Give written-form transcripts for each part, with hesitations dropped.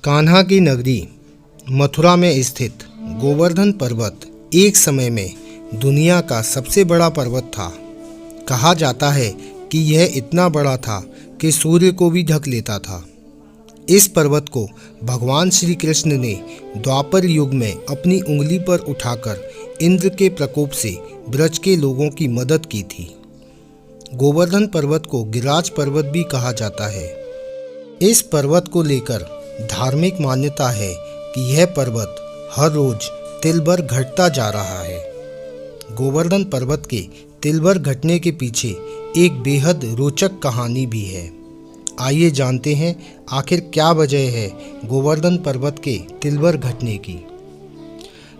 कान्हा की नगरी मथुरा में स्थित गोवर्धन पर्वत एक समय में दुनिया का सबसे बड़ा पर्वत था। कहा जाता है कि यह इतना बड़ा था कि सूर्य को भी ढक लेता था। इस पर्वत को भगवान श्री कृष्ण ने द्वापर युग में अपनी उंगली पर उठाकर इंद्र के प्रकोप से ब्रज के लोगों की मदद की थी। गोवर्धन पर्वत को गिरिराज पर्वत भी कहा जाता है। इस पर्वत को लेकर धार्मिक मान्यता है कि यह पर्वत हर रोज तिल भर घटता जा रहा है। गोवर्धन पर्वत के तिल भर घटने के पीछे एक बेहद रोचक कहानी भी है। आइए जानते हैं आखिर क्या वजह है गोवर्धन पर्वत के तिल भर घटने की।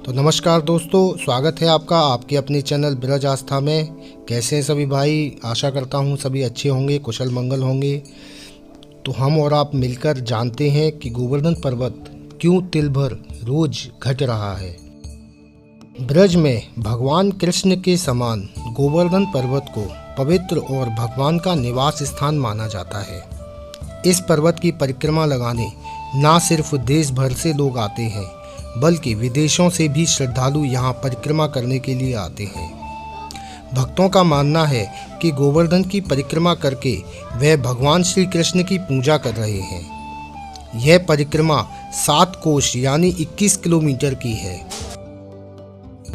तो नमस्कार दोस्तों, स्वागत है आपका आपके अपने चैनल ब्रज आस्था में। कैसे हैं सभी भाई? आशा करता हूँ सभी अच्छे होंगे, कुशल मंगल होंगे। तो हम और आप मिलकर जानते हैं कि गोवर्धन पर्वत क्यों तिल भर रोज घट रहा है। ब्रज में भगवान कृष्ण के समान गोवर्धन पर्वत को पवित्र और भगवान का निवास स्थान माना जाता है। इस पर्वत की परिक्रमा लगाने ना सिर्फ देश भर से लोग आते हैं, बल्कि विदेशों से भी श्रद्धालु यहाँ परिक्रमा करने के लिए आते हैं। भक्तों का मानना है कि गोवर्धन की परिक्रमा करके वह भगवान श्री कृष्ण की पूजा कर रहे हैं। यह परिक्रमा 7 कोस यानी 21 किलोमीटर की है।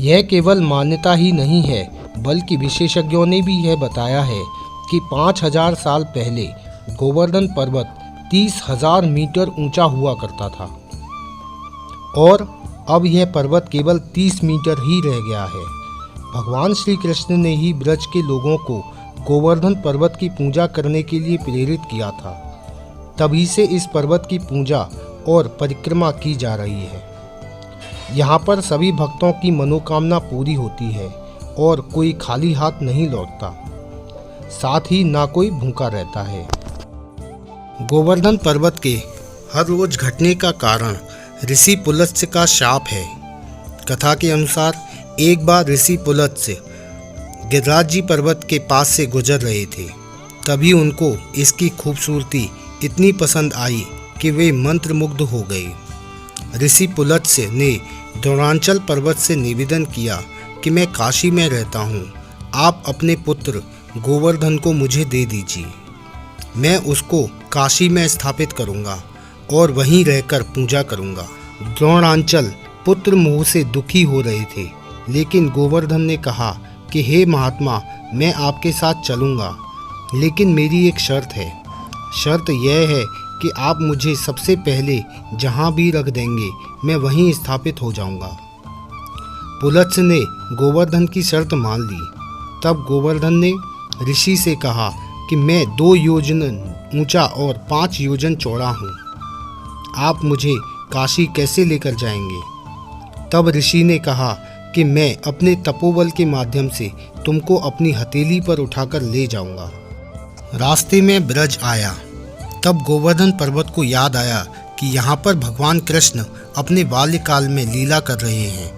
यह केवल मान्यता ही नहीं है, बल्कि विशेषज्ञों ने भी यह बताया है कि 5000 साल पहले गोवर्धन पर्वत 30,000 मीटर ऊंचा हुआ करता था और अब यह पर्वत केवल 30 मीटर ही रह गया है। भगवान श्री कृष्ण ने ही ब्रज के लोगों को गोवर्धन पर्वत की पूजा करने के लिए प्रेरित किया था। तभी से इस पर्वत की पूजा और परिक्रमा की जा रही है। यहाँ पर सभी भक्तों की मनोकामना पूरी होती है और कोई खाली हाथ नहीं लौटता, साथ ही ना कोई भूखा रहता है। गोवर्धन पर्वत के हर रोज घटने का कारण ऋषि पुलत्स्य का शाप है। कथा के अनुसार एक बार ऋषि पुलत्स्य गिरिराज जी पर्वत के पास से गुजर रहे थे। तभी उनको इसकी खूबसूरती इतनी पसंद आई कि वे मंत्रमुग्ध हो गए। ऋषि पुलत्स्य ने द्रोणांचल पर्वत से निवेदन किया कि मैं काशी में रहता हूँ, आप अपने पुत्र गोवर्धन को मुझे दे दीजिए। मैं उसको काशी में स्थापित करूँगा और वहीं रहकर पूजा करूँगा। द्रोणांचल पुत्र मोह से दुखी हो रहे थे, लेकिन गोवर्धन ने कहा कि हे महात्मा, मैं आपके साथ चलूँगा, लेकिन मेरी एक शर्त है। शर्त यह है कि आप मुझे सबसे पहले जहाँ भी रख देंगे मैं वहीं स्थापित हो जाऊँगा। पुलत्स्य ने गोवर्धन की शर्त मान ली। तब गोवर्धन ने ऋषि से कहा कि मैं 2 योजन ऊंचा और 5 योजन चौड़ा हूँ, आप मुझे काशी कैसे लेकर जाएंगे? तब ऋषि ने कहा कि मैं अपने तपोबल के माध्यम से तुमको अपनी हथेली पर उठाकर ले जाऊंगा। रास्ते में ब्रज आया, तब गोवर्धन पर्वत को याद आया कि यहाँ पर भगवान कृष्ण अपने बाल्यकाल में लीला कर रहे हैं।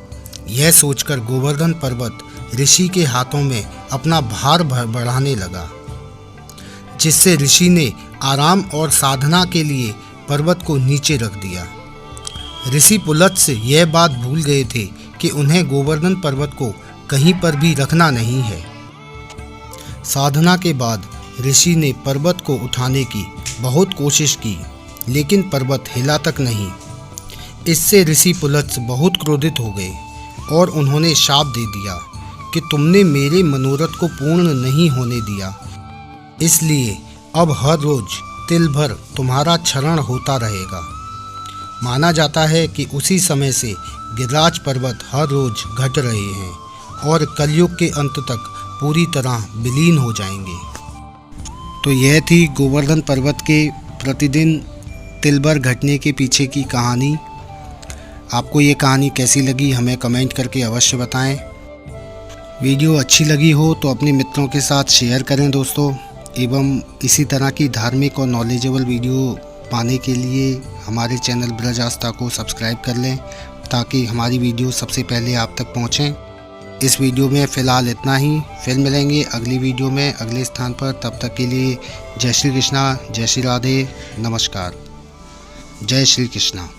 यह सोचकर गोवर्धन पर्वत ऋषि के हाथों में अपना भार बढ़ाने लगा, जिससे ऋषि ने आराम और साधना के लिए पर्वत को नीचे रख दिया। ऋषि पुलत्स्य यह बात भूल गए थे कि उन्हें गोवर्धन पर्वत को कहीं पर भी रखना नहीं है। साधना के बाद ऋषि ने पर्वत को उठाने की बहुत कोशिश की, लेकिन पर्वत हिला तक नहीं। इससे ऋषि पुलत्स्य बहुत क्रोधित हो गए और उन्होंने शाप दे दिया कि तुमने मेरे मनोरथ को पूर्ण नहीं होने दिया, इसलिए अब हर रोज तिल भर तुम्हारा क्षरण होता रहेगा। माना जाता है कि उसी समय से गिरिराज पर्वत हर रोज घट रहे हैं और कलयुग के अंत तक पूरी तरह विलीन हो जाएंगे। तो यह थी गोवर्धन पर्वत के प्रतिदिन तिल भर घटने के पीछे की कहानी। आपको ये कहानी कैसी लगी हमें कमेंट करके अवश्य बताएं। वीडियो अच्छी लगी हो तो अपने मित्रों के साथ शेयर करें दोस्तों, एवं इसी तरह की धार्मिक और नॉलेजेबल वीडियो पाने के लिए हमारे चैनल ब्रज आस्था को सब्सक्राइब कर लें, ताकि हमारी वीडियो सबसे पहले आप तक पहुंचें। इस वीडियो में फ़िलहाल इतना ही, फिर मिलेंगे अगली वीडियो में अगले स्थान पर। तब तक के लिए जय श्री कृष्णा, जय श्री राधे, नमस्कार। जय श्री कृष्णा।